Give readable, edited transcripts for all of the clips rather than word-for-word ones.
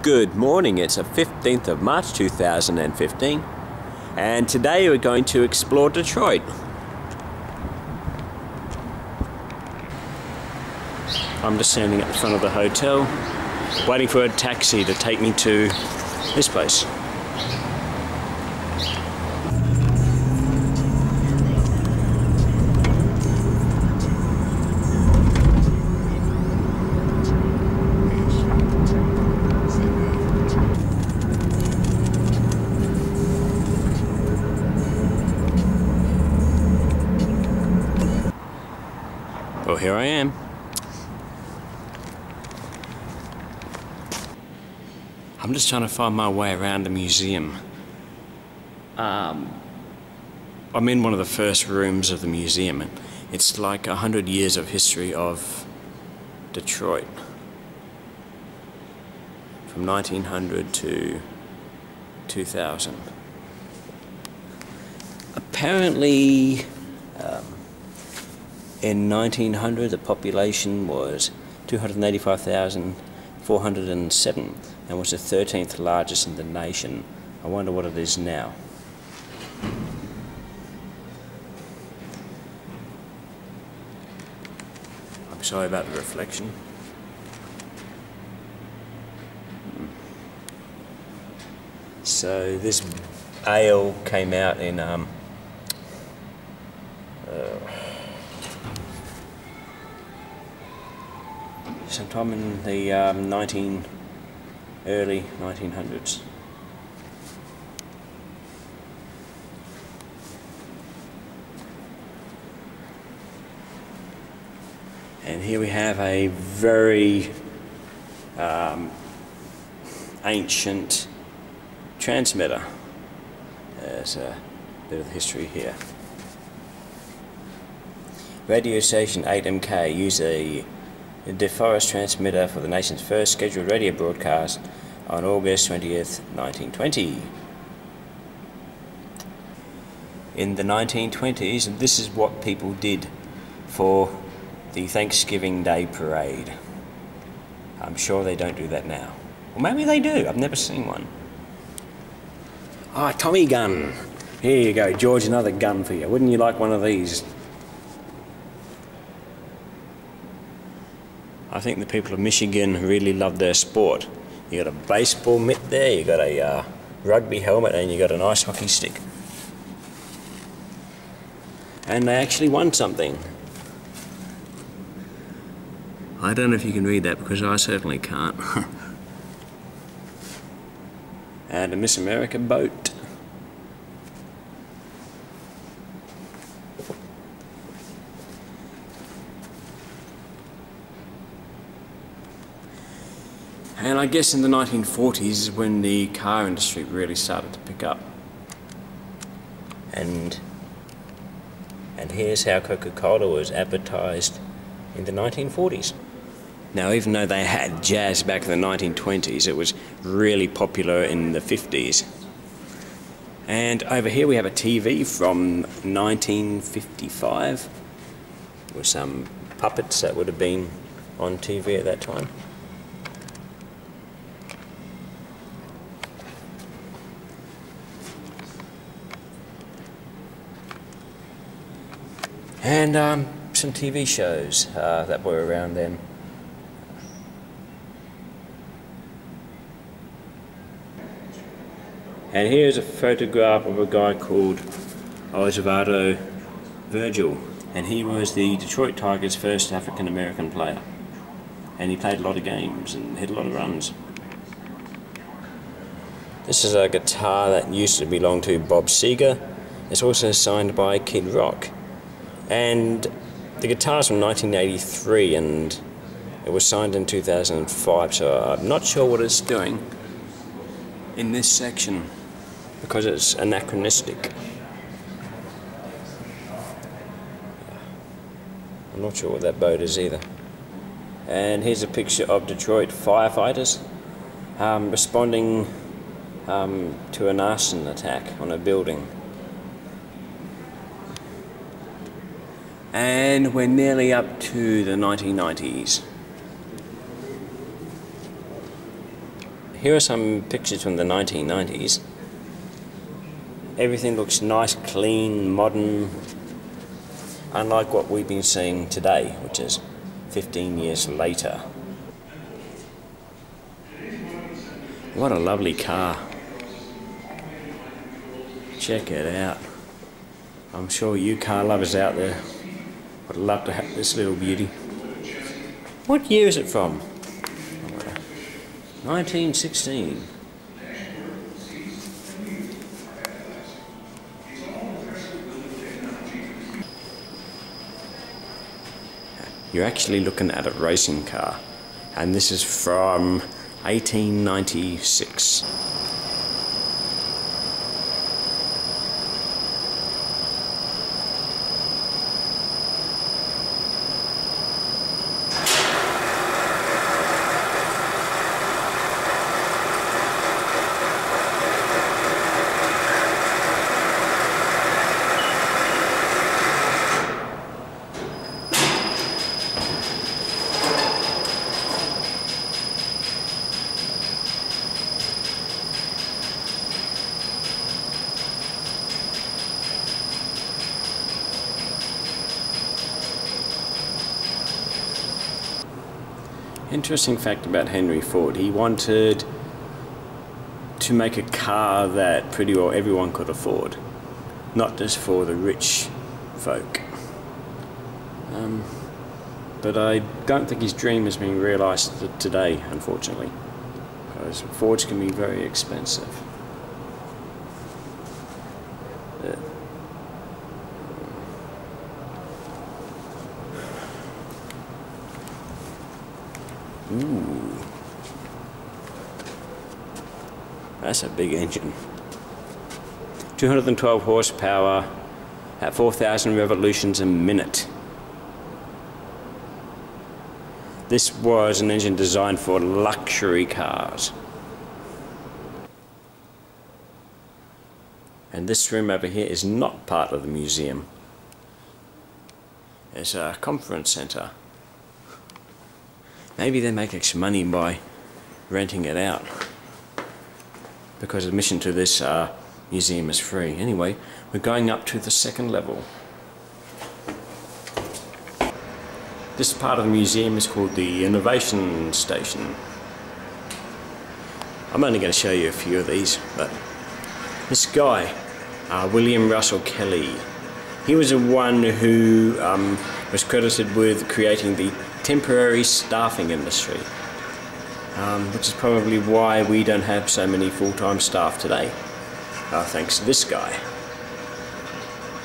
Good morning, it's the 15th of March 2015 and today we're going to explore Detroit. I'm just standing at the front of the hotel waiting for a taxi to take me to this place. Well, here I am. I'm just trying to find my way around the museum. I'm in one of the first rooms of the museum, and it's like 100 years of history of Detroit. From 1900 to 2000. Apparently, in 1900, the population was 285,407 and was the 13th largest in the nation. I wonder what it is now. I'm sorry about the reflection. So this ale came out in sometime in the early 1900s. And here we have a very ancient transmitter. There's a bit of history here. Radio station 8MK used a DeForest transmitter for the nation's first scheduled radio broadcast on August 20th, 1920. In the 1920s, this is what people did for the Thanksgiving Day parade. I'm sure they don't do that now. Or maybe they do, I've never seen one. Ah, Tommy gun. Here you go, George, another gun for you. Wouldn't you like one of these? I think the people of Michigan really love their sport. You got a baseball mitt there, you got a rugby helmet, and you got an ice hockey stick. And they actually won something. I don't know if you can read that because I certainly can't. And a Miss America boat. And I guess in the 1940s is when the car industry really started to pick up. And here's how Coca-Cola was advertised in the 1940s. Now, even though they had jazz back in the 1920s, it was really popular in the 50s. And over here we have a TV from 1955 with some puppets that would have been on TV at that time. And some TV shows that were around then. And here's a photograph of a guy called Osvaldo Virgil, and he was the Detroit Tigers' first African American player. And he played a lot of games and hit a lot of runs. This is a guitar that used to belong to Bob Seger. It's also signed by Kid Rock. And the guitar's from 1983 and it was signed in 2005, so I'm not sure what it's doing in this section because it's anachronistic. I'm not sure what that boat is either. And here's a picture of Detroit firefighters responding to an arson attack on a building. And we're nearly up to the 1990s. here are some pictures from the 1990s. Everything looks nice, clean, modern, unlike what we've been seeing today, which is 15 years later. What a lovely car. Check it out. I'm sure you car lovers out there would love to have this little beauty. What year is it from? 1916. You're actually looking at a racing car, and this is from 1896. Interesting fact about Henry Ford, he wanted to make a car that pretty well everyone could afford, not just for the rich folk. But I don't think his dream has been realised today, unfortunately, because Fords can be very expensive. Ooh, that's a big engine. 212 horsepower at 4,000 revolutions a minute. This was an engine designed for luxury cars. And this room over here is not part of the museum. It's a conference centre. Maybe they make extra money by renting it out, because admission to this museum is free. Anyway, we're going up to the second level. This part of the museum is called the Innovation Station. I'm only going to show you a few of these, but this guy, William Russell Kelly, he was the one who was credited with creating the temporary staffing industry, which is probably why we don't have so many full-time staff today, thanks to this guy.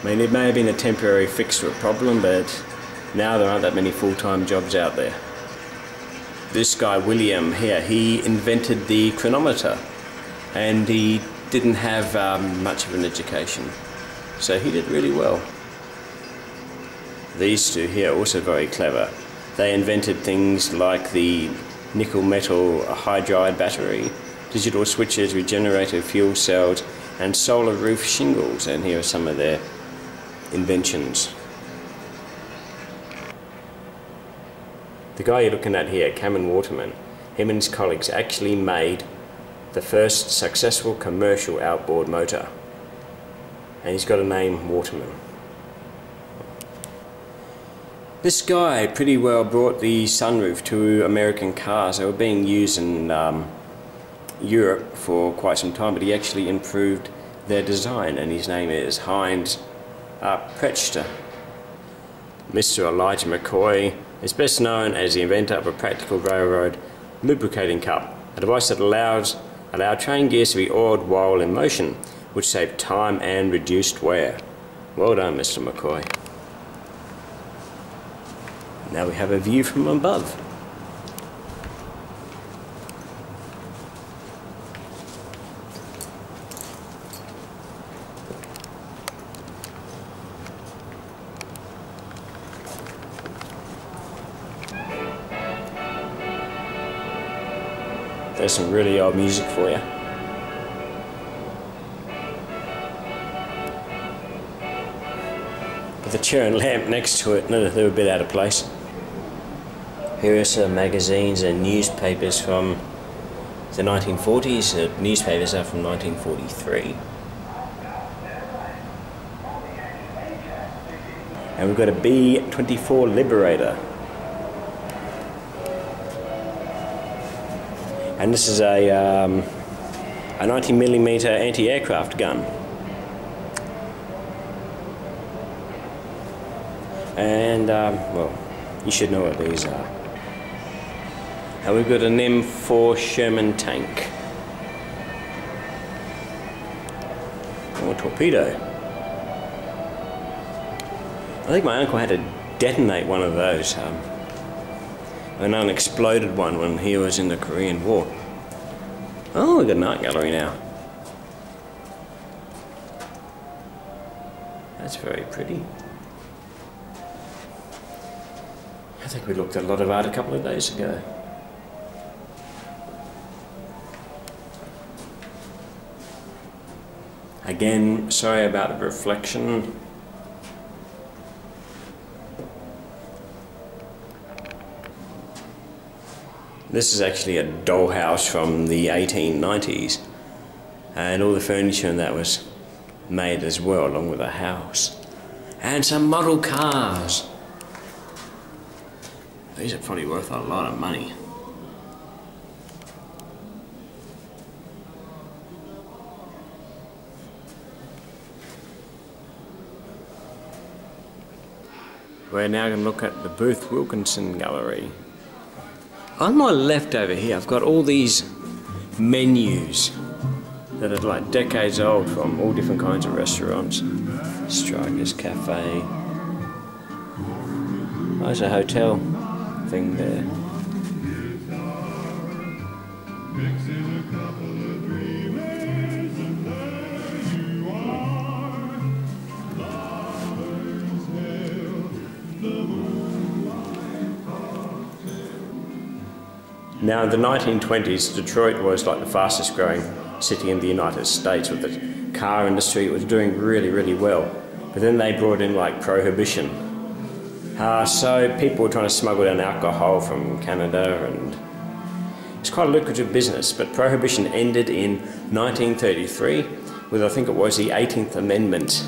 I mean, it may have been a temporary fix to a problem, but now there aren't that many full-time jobs out there. This guy, William here, he invented the chronometer, and he didn't have much of an education, so he did really well. These two here are also very clever. They invented things like the nickel metal hydride battery, digital switches, regenerative fuel cells, and solar roof shingles, and here are some of their inventions. The guy you're looking at here, Cameron Waterman, him and his colleagues actually made the first successful commercial outboard motor, and he's got a name, Waterman. This guy pretty well brought the sunroof to American cars. They were being used in Europe for quite some time, but he actually improved their design, and his name is Heinz Prechter. Mr. Elijah McCoy is best known as the inventor of a practical railroad lubricating cup, a device that allowed train gears to be oiled while in motion, which saved time and reduced wear. Well done, Mr. McCoy. Now we have a view from above. There's some really old music for you. With the chair and lamp next to it, no, they're a bit out of place. Here are some magazines and newspapers from the 1940s. The newspapers are from 1943. And we've got a B-24 Liberator. And this is a 90mm anti-aircraft gun. And, well, you should know what these are. And we've got an M4 Sherman tank. Or torpedo. I think my uncle had to detonate one of those. An unexploded one when he was in the Korean War. Oh, we've got an art gallery now. That's very pretty. I think we looked at a lot of art a couple of days ago. Again, sorry about the reflection. This is actually a dollhouse from the 1890s, and all the furniture and that was made as well, along with a house. And some model cars. These are probably worth a lot of money. We're now going to look at the Booth Wilkinson Gallery. On my left over here, I've got all these menus that are like decades old from all different kinds of restaurants. Strikers Cafe. There's a hotel thing there. Now in the 1920s, Detroit was like the fastest growing city in the United States. With the car industry, it was doing really, really well. But then they brought in like prohibition. So people were trying to smuggle down alcohol from Canada, and it's quite a lucrative business. But prohibition ended in 1933 with, I think it was, the 18th Amendment.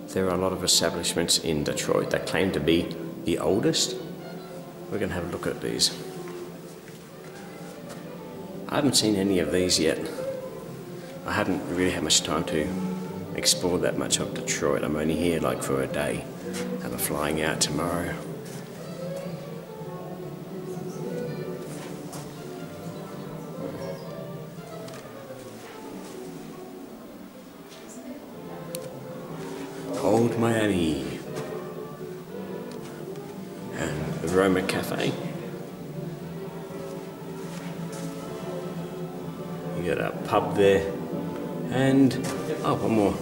There are a lot of establishments in Detroit that claim to be the oldest. We're going to have a look at these. I haven't seen any of these yet. I haven't really had much time to explore that much of Detroit. I'm only here like for a day and I'm flying out tomorrow. Old Miami and the Roma Cafe. You got a pub there, and oh, one more.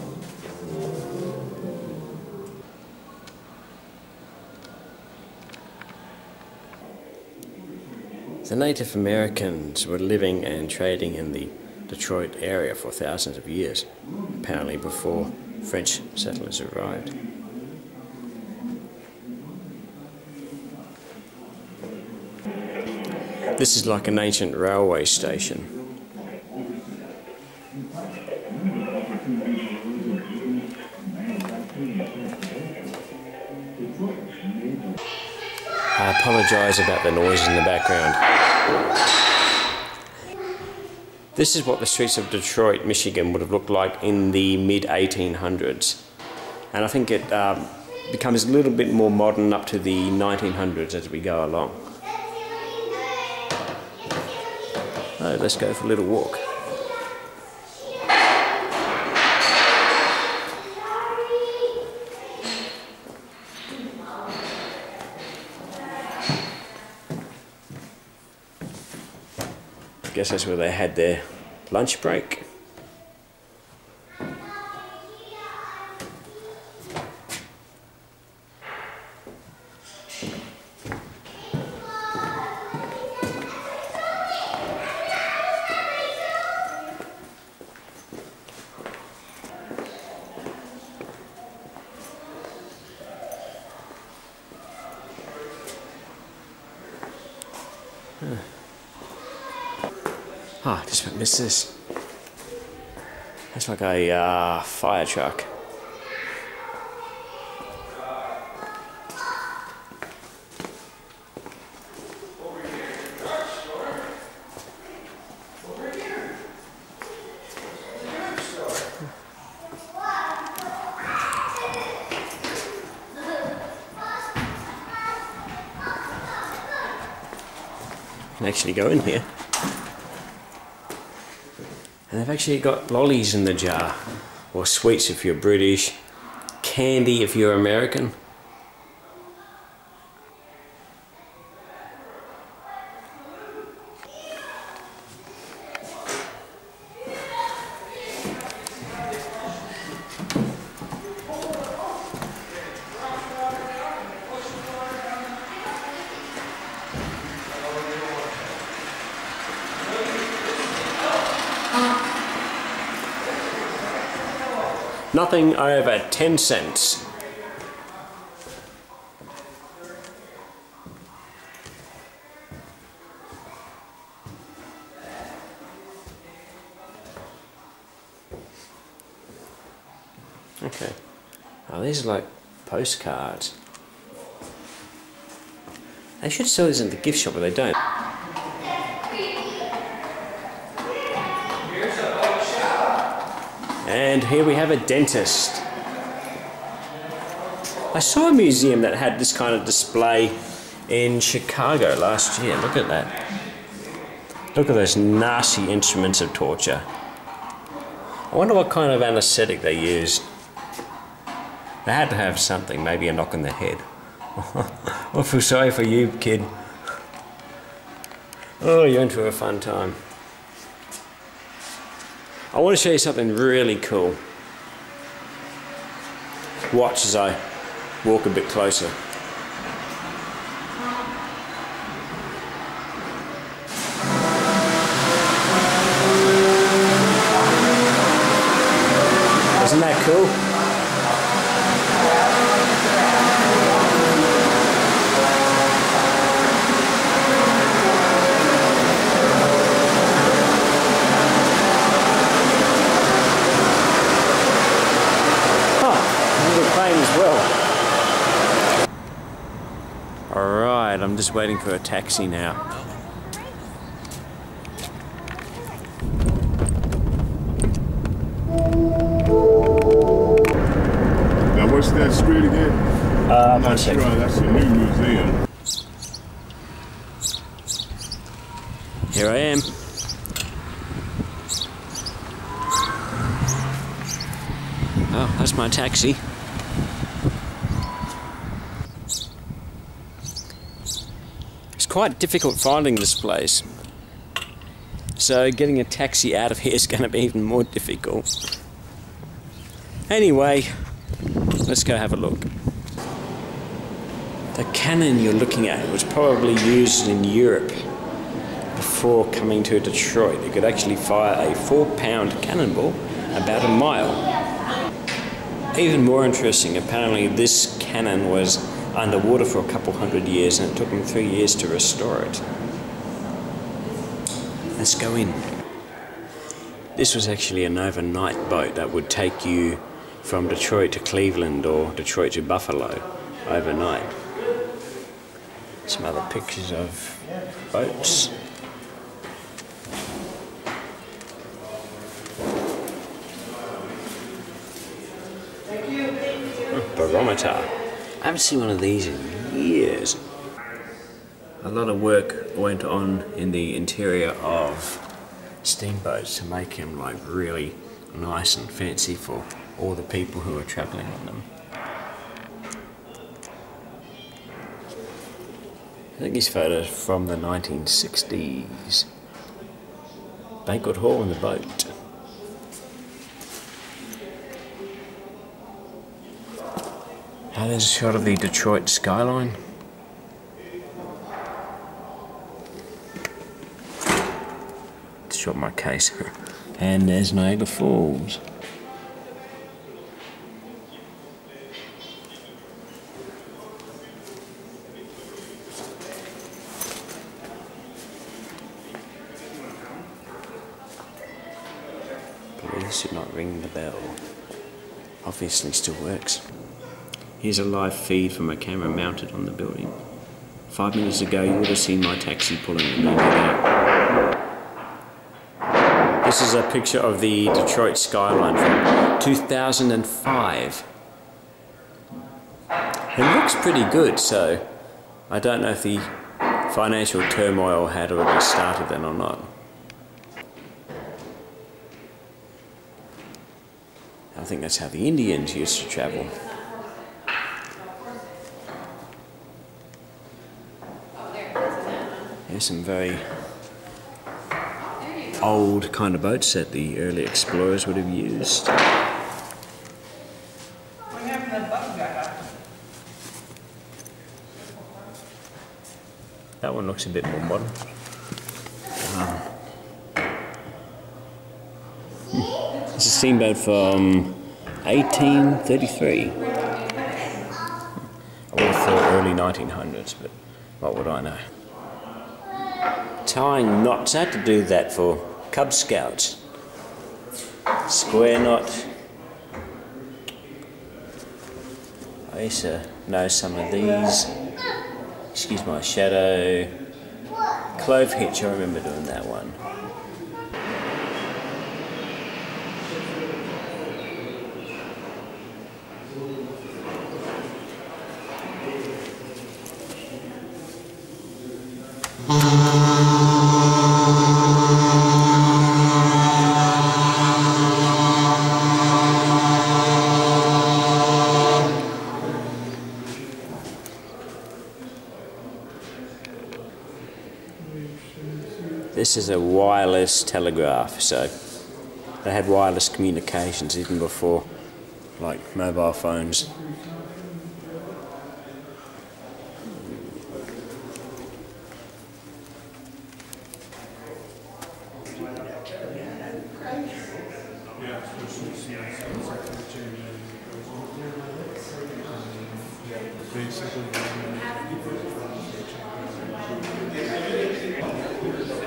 The Native Americans were living and trading in the Detroit area for thousands of years, apparently before French settlers arrived. This is like an ancient railway station. I apologise about the noise in the background. This is what the streets of Detroit, Michigan would have looked like in the mid-1800s. And I think it becomes a little bit more modern up to the 1900s as we go along. Oh, let's go for a little walk. I guess that's where they had their lunch break. Ah, just missed this. That's like a fire truck. You can actually go in here. And they've actually got lollies in the jar, or sweets if you're British, candy if you're American. Nothing over 10 cents. Okay. Oh, these are like postcards. They should sell these in the gift shop, but they don't. And here we have a dentist. I saw a museum that had this kind of display in Chicago last year. Look at that. Look at those nasty instruments of torture. I wonder what kind of anesthetic they used. They had to have something, maybe a knock on the head. I feel sorry for you, kid. Oh, you're in for a fun time. I want to show you something really cool. Watch as I walk a bit closer. Isn't that cool? As well. Alright, I'm just waiting for a taxi now. Now what's that street again? I'm not sure. That's a new museum. Here I am. Oh, that's my taxi. It's quite difficult finding this place. So getting a taxi out of here is going to be even more difficult. Anyway, let's go have a look. The cannon you're looking at was probably used in Europe before coming to Detroit. It could actually fire a 4-pound cannonball about a mile. Even more interesting, apparently this cannon was underwater for a couple hundred years and it took them 3 years to restore it. Let's go in. This was actually an overnight boat that would take you from Detroit to Cleveland or Detroit to Buffalo overnight. Some other pictures of boats. Barometer. I haven't seen one of these in years. A lot of work went on in the interior of steamboats to make them like really nice and fancy for all the people who are travelling on them. I think these photos from the 1960s. Banquet hall in the boat. Now there's a shot of the Detroit skyline. Let's shot my case. And there's Niagara Falls. This should not ring the bell. Obviously still works. Here's a live feed from a camera mounted on the building. 5 minutes ago you would have seen my taxi pulling and moving out. This is a picture of the Detroit skyline from 2005. It looks pretty good, so I don't know if the financial turmoil had already started then or not. I think that's how the Indians used to travel. Here's some very old kind of boats that the early explorers would have used. That one looks a bit more modern. It's a steamboat from 1833. I would have thought early 1900s, but what would I know? Tying knots. I had to do that for Cub Scouts. Square knot. I used to know some of these. Excuse my shadow. Clove hitch, I remember doing that one. This is a wireless telegraph, so they had wireless communications even before, like, mobile phones.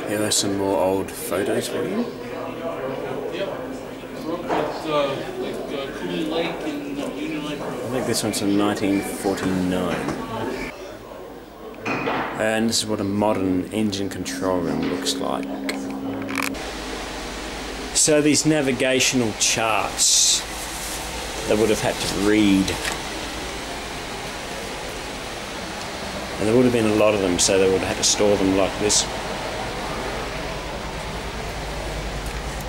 Here are some more old photos for you. I think this one's from 1949. And this is what a modern engine control room looks like. So these navigational charts, they would have had to read. And there would have been a lot of them, so they would have had to store them like this.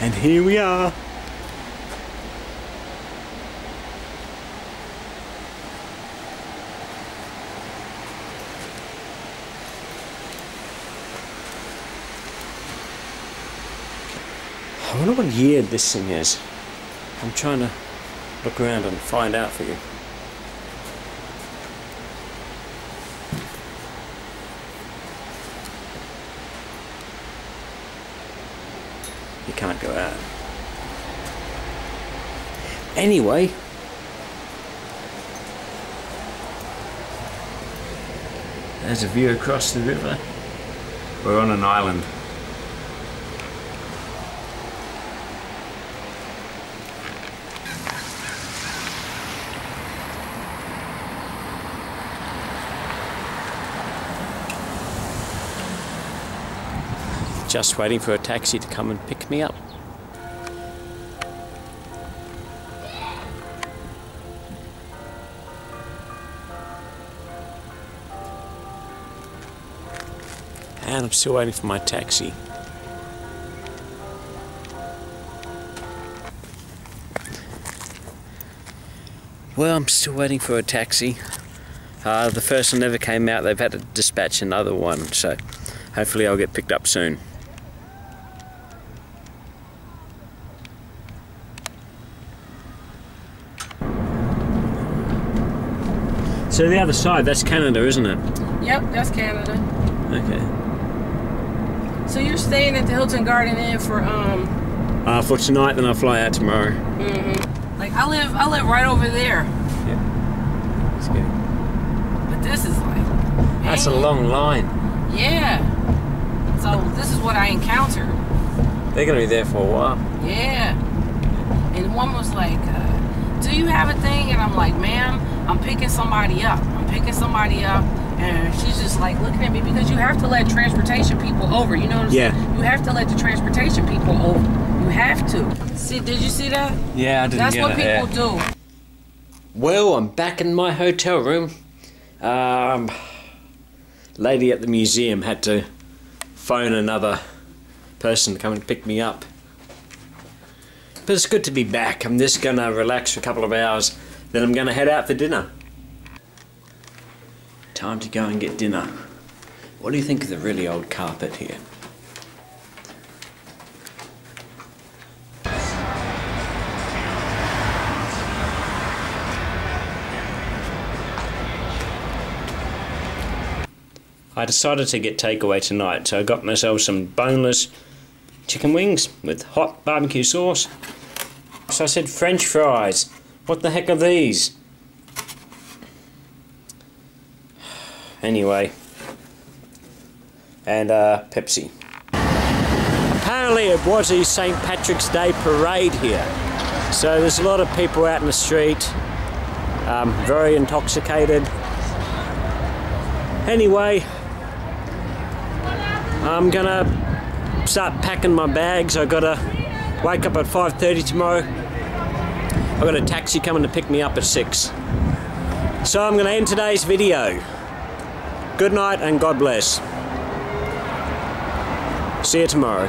And here we are. I wonder what year this thing is. I'm trying to look around and find out for you. You can't go out. Anyway, there's a view across the river. We're on an island. Just waiting for a taxi to come and pick me up. And I'm still waiting for my taxi. Well, I'm still waiting for a taxi. The first one never came out. They've had to dispatch another one, so hopefully I'll get picked up soon. So the other side, that's Canada, isn't it? Yep, that's Canada. Okay. So you're staying at the Hilton Garden Inn for tonight, then I'll fly out tomorrow. Mm-hmm. Like I live right over there. Yeah. That's good. But this is like, man. That's a long line. Yeah. So this is what I encountered. They're gonna be there for a while. Yeah. and one was like, do you have a thing? And I'm like, ma'am, I'm picking somebody up. And she's just like looking at me, because you have to let transportation people over. You know what I'm saying? You have to let the transportation people over. You have to. See, did you see that? Yeah, I didn't That's get what it, people do. Well, I'm back in my hotel room. Lady at the museum had to phone another person to come and pick me up. But it's good to be back. I'm just gonna relax for a couple of hours, then I'm gonna head out for dinner. Time to go and get dinner. What do you think of the really old carpet here? I decided to get takeaway tonight, so I got myself some boneless chicken wings with hot barbecue sauce. So I said French fries. What the heck are these? Anyway, and Pepsi. Apparently it was a St. Patrick's Day parade here, so there's a lot of people out in the street, very intoxicated. Anyway, I'm gonna start packing my bags. I gotta wake up at 5:30 tomorrow. I've got a taxi coming to pick me up at 6. So I'm gonna end today's video. Good night and God bless. See you tomorrow.